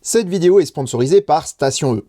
Cette vidéo est sponsorisée par Station E.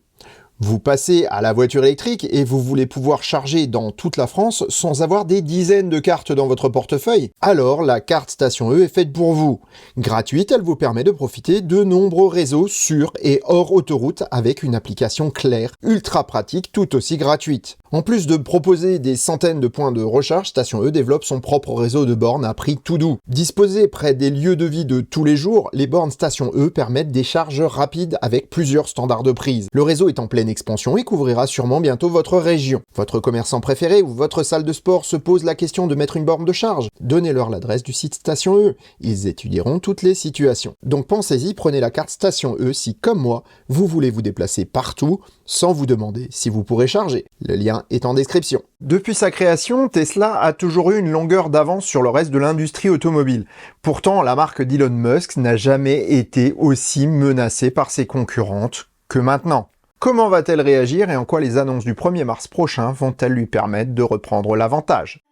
Vous passez à la voiture électrique et vous voulez pouvoir charger dans toute la France sans avoir des dizaines de cartes dans votre portefeuille? Alors la carte Station E est faite pour vous. Gratuite, elle vous permet de profiter de nombreux réseaux sur et hors autoroute avec une application claire, ultra pratique, tout aussi gratuite. En plus de proposer des centaines de points de recharge, Station E développe son propre réseau de bornes à prix tout doux. Disposées près des lieux de vie de tous les jours, les bornes Station E permettent des charges rapides avec plusieurs standards de prise. Le réseau est en pleine expansion et couvrira sûrement bientôt votre région. Votre commerçant préféré ou votre salle de sport se pose la question de mettre une borne de charge? Donnez-leur l'adresse du site Station E. Ils étudieront toutes les situations. Donc pensez-y, prenez la carte Station E si, comme moi, vous voulez vous déplacer partout sans vous demander si vous pourrez charger. Le lien est en description. Depuis sa création, Tesla a toujours eu une longueur d'avance sur le reste de l'industrie automobile. Pourtant, la marque d'Elon Musk n'a jamais été aussi menacée par ses concurrentes que maintenant. Comment va-t-elle réagir et en quoi les annonces du 1er mars prochain vont-elles lui permettre de reprendre l'avantage?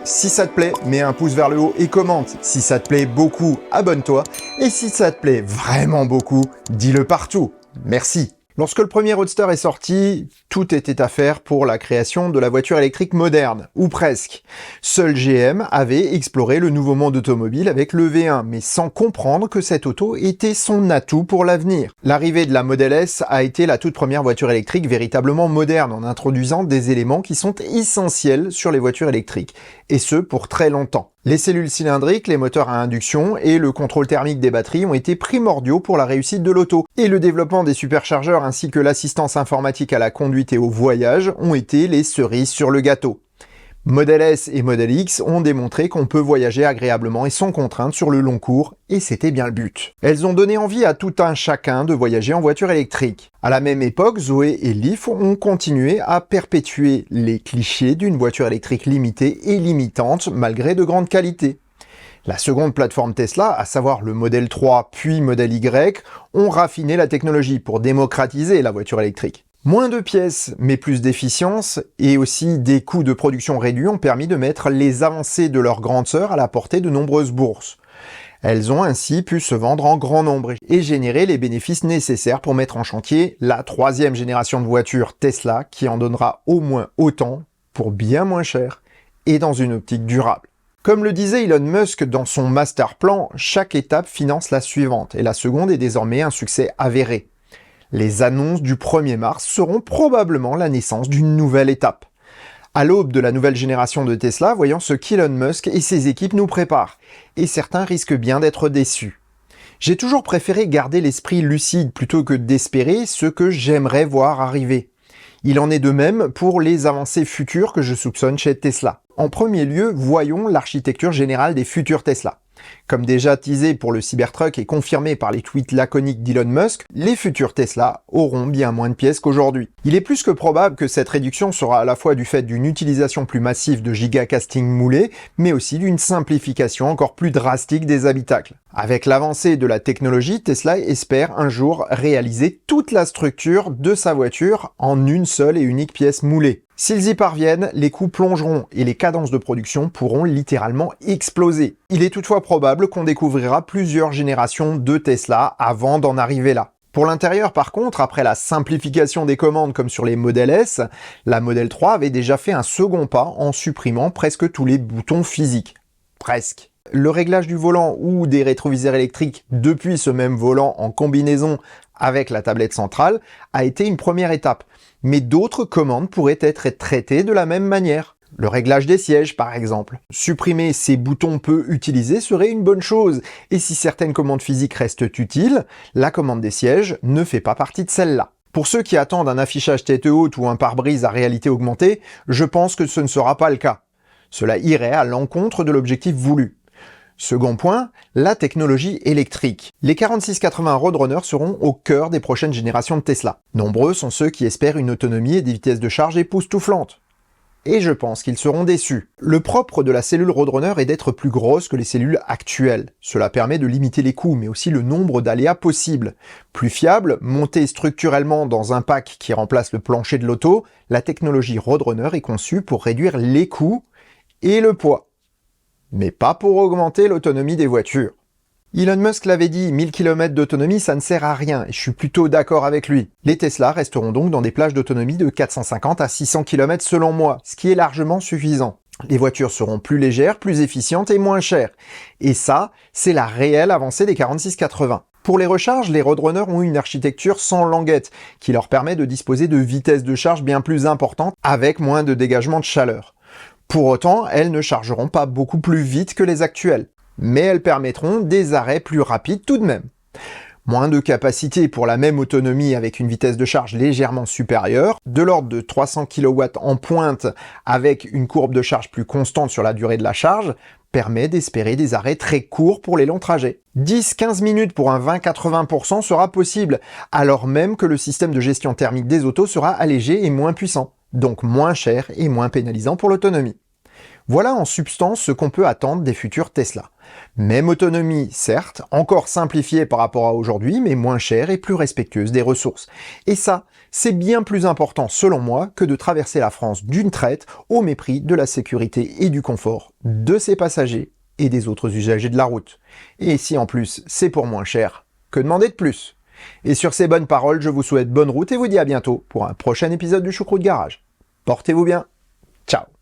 Si ça te plaît, mets un pouce vers le haut et commente. Si ça te plaît beaucoup, abonne-toi. Et si ça te plaît vraiment beaucoup, dis-le partout. Merci. Lorsque le premier Roadster est sorti, tout était à faire pour la création de la voiture électrique moderne, ou presque. Seul GM avait exploré le nouveau monde automobile avec le V1, mais sans comprendre que cette auto était son atout pour l'avenir. L'arrivée de la Model S a été la toute première voiture électrique véritablement moderne, en introduisant des éléments qui sont essentiels sur les voitures électriques, et ce pour très longtemps. Les cellules cylindriques, les moteurs à induction et le contrôle thermique des batteries ont été primordiaux pour la réussite de l'auto, et le développement des superchargeurs ainsi que l'assistance informatique à la conduite et au voyage ont été les cerises sur le gâteau. Model S et Model X ont démontré qu'on peut voyager agréablement et sans contrainte sur le long cours, et c'était bien le but. Elles ont donné envie à tout un chacun de voyager en voiture électrique. À la même époque, Zoé et Leaf ont continué à perpétuer les clichés d'une voiture électrique limitée et limitante malgré de grandes qualités. La seconde plateforme Tesla, à savoir le Model 3 puis Model Y, ont raffiné la technologie pour démocratiser la voiture électrique. Moins de pièces, mais plus d'efficience, et aussi des coûts de production réduits ont permis de mettre les avancées de leur grande sœur à la portée de nombreuses bourses. Elles ont ainsi pu se vendre en grand nombre et générer les bénéfices nécessaires pour mettre en chantier la troisième génération de voitures Tesla qui en donnera au moins autant pour bien moins cher et dans une optique durable. Comme le disait Elon Musk dans son master plan, chaque étape finance la suivante et la seconde est désormais un succès avéré. Les annonces du 1er mars seront probablement la naissance d'une nouvelle étape. À l'aube de la nouvelle génération de Tesla, voyons ce qu'Elon Musk et ses équipes nous préparent. Et certains risquent bien d'être déçus. J'ai toujours préféré garder l'esprit lucide plutôt que d'espérer ce que j'aimerais voir arriver. Il en est de même pour les avancées futures que je soupçonne chez Tesla. En premier lieu, voyons l'architecture générale des futurs Tesla. Comme déjà teasé pour le Cybertruck et confirmé par les tweets laconiques d'Elon Musk, les futurs Tesla auront bien moins de pièces qu'aujourd'hui. Il est plus que probable que cette réduction sera à la fois du fait d'une utilisation plus massive de gigacasting moulés, mais aussi d'une simplification encore plus drastique des habitacles. Avec l'avancée de la technologie, Tesla espère un jour réaliser toute la structure de sa voiture en une seule et unique pièce moulée. S'ils y parviennent, les coûts plongeront et les cadences de production pourront littéralement exploser. Il est toutefois probable qu'on découvrira plusieurs générations de Tesla avant d'en arriver là. Pour l'intérieur par contre, après la simplification des commandes comme sur les Model S, la Model 3 avait déjà fait un second pas en supprimant presque tous les boutons physiques. Presque. Le réglage du volant ou des rétroviseurs électriques depuis ce même volant en combinaison avec la tablette centrale a été une première étape, mais d'autres commandes pourraient être traitées de la même manière. Le réglage des sièges par exemple. Supprimer ces boutons peu utilisés serait une bonne chose, et si certaines commandes physiques restent utiles, la commande des sièges ne fait pas partie de celle-là. Pour ceux qui attendent un affichage tête haute ou un pare-brise à réalité augmentée, je pense que ce ne sera pas le cas. Cela irait à l'encontre de l'objectif voulu. Second point, la technologie électrique. Les 4680 Roadrunner seront au cœur des prochaines générations de Tesla. Nombreux sont ceux qui espèrent une autonomie et des vitesses de charge époustouflantes. et je pense qu'ils seront déçus. Le propre de la cellule Roadrunner est d'être plus grosse que les cellules actuelles. Cela permet de limiter les coûts, mais aussi le nombre d'aléas possibles. Plus fiable, montée structurellement dans un pack qui remplace le plancher de l'auto, la technologie Roadrunner est conçue pour réduire les coûts et le poids. Mais pas pour augmenter l'autonomie des voitures. Elon Musk l'avait dit, 1000 km d'autonomie, ça ne sert à rien, et je suis plutôt d'accord avec lui. Les Tesla resteront donc dans des plages d'autonomie de 450 à 600 km selon moi, ce qui est largement suffisant. Les voitures seront plus légères, plus efficientes et moins chères. Et ça, c'est la réelle avancée des 4680. Pour les recharges, les Roadrunner ont une architecture sans languette, qui leur permet de disposer de vitesses de charge bien plus importantes, avec moins de dégagement de chaleur. Pour autant, elles ne chargeront pas beaucoup plus vite que les actuelles. Mais elles permettront des arrêts plus rapides tout de même. Moins de capacité pour la même autonomie avec une vitesse de charge légèrement supérieure, de l'ordre de 300 kW en pointe avec une courbe de charge plus constante sur la durée de la charge, permet d'espérer des arrêts très courts pour les longs trajets. 10-15 minutes pour un 20-80% sera possible, alors même que le système de gestion thermique des autos sera allégé et moins puissant, donc moins cher et moins pénalisant pour l'autonomie. Voilà en substance ce qu'on peut attendre des futurs Tesla. Même autonomie, certes, encore simplifiée par rapport à aujourd'hui, mais moins chère et plus respectueuse des ressources. Et ça, c'est bien plus important selon moi que de traverser la France d'une traite au mépris de la sécurité et du confort de ses passagers et des autres usagers de la route. Et si en plus c'est pour moins cher, que demander de plus? Et sur ces bonnes paroles, je vous souhaite bonne route et vous dis à bientôt pour un prochain épisode du Choucroute Garage. Portez-vous bien. Ciao.